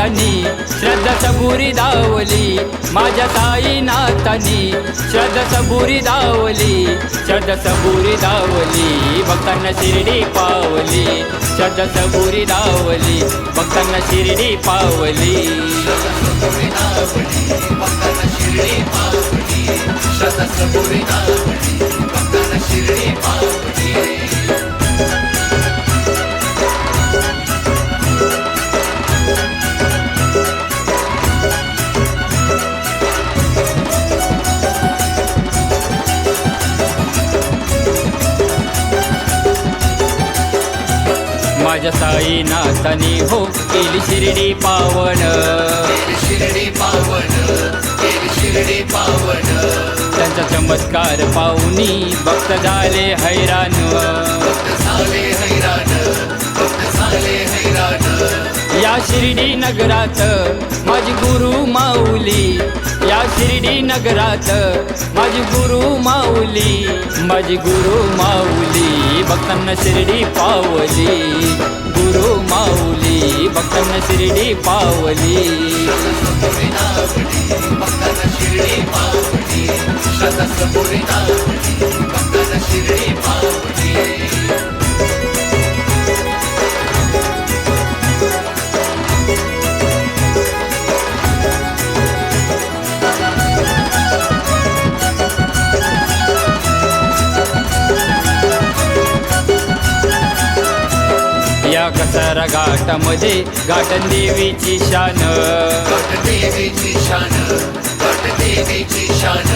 साईनाथानी श्रद्धा सबुरी दावली, माझ्या साईनाथानी श्रद्धा सबुरी दावली, श्रद्धा सबुरी दावली, भक्तांना शिर्डी पावली, श्रद्धा सबुरी दावली, भक्तांना शिर्डी पावली. श्रद्धा सबुरी दावली, भक्तांना शिर्डी पावली. माझ्या साईनाथानी हो केली शिर्डी पावन, केली शिर्डी पावन, केली शिर्डी पावन. त्यांचा चमत्कार पाहुनी भक्त झाले हैराण, भक्त झाले हैराण, भक्त झाले हैराण. या शिर्डी नगरात माझी गुरु माऊली, या शिर्डी नगरात माझी गुरु माऊली, माझी गुरु माऊली, भक्तांना शिर्डी पावली, गुरु माऊली, भक्तांना शिर्डी पावली. भक्तांना शिर्डी पावली, श्रद्धा सबुरी दावली, भक्तांना शिर्डी पावली. या कसारा घाटामध्ये घाटन देवीची शान, घाट देवीची शान, घाट देवीची शान.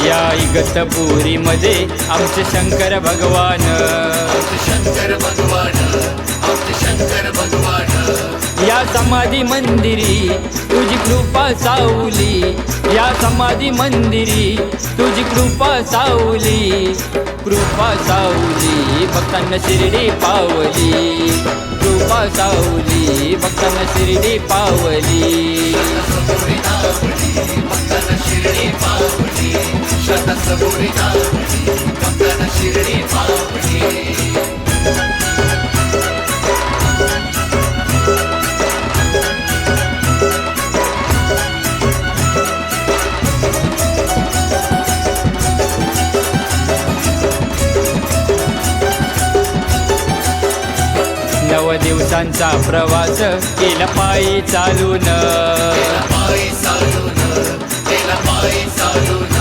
या इगतपुरीमध्ये आमचे शंकर भगवान, आमचे शंकर भगवान, आमचे शंकर भगवान. या समाधी मंदिरी तुझी कृपा सावली, या समाधी मंदिरी तुझी कृपा सावली, कृपा सावली, भक्तांना शिर्डी पावली, कृपा सावली, भक्तांना शिर्डी पावली. भक्तांना शिर्डी पावली, श्रद्धा सबुरी दावली, भक्तांना शिर्डी पावली. नव दिवसांचा प्रवास केला पायी चालून, केला पायी चालून, केला पायी चालून.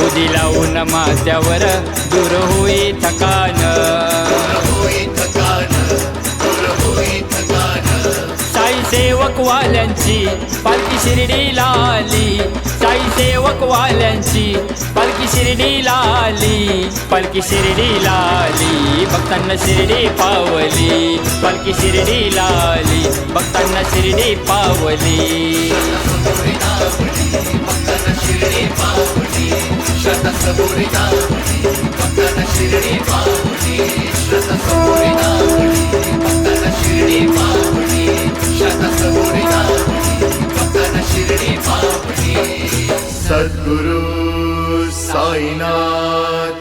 उदी लावून माथ्यावर दूर होई थकान, दूर होई थकान, दूर होई थकान. साई सेवक वाल्यांची पालखी शिर्डीला आली, साई सेवक वाल्यांची पालखी शिर्डीला आली, पालखी शिर्डीला आली, भक्तांना शिर्डी पावली, पालखी शिर्डीला आली, भक्तांना शिर्डी पावली. भक्तांना शिर्डी पावली, श्रद्धा सबुरी दावली, भक्तांना शिर्डी पावली, श्रद्धा सबुरी दावली, भक्तांना शिर्डी पावली, श्रद्धा सबुरी दावली, भक्तांना शिर्डी पावली. सद्गुरु साईनाथ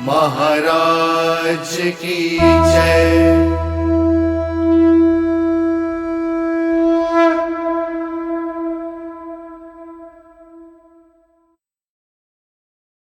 महाराज की जय.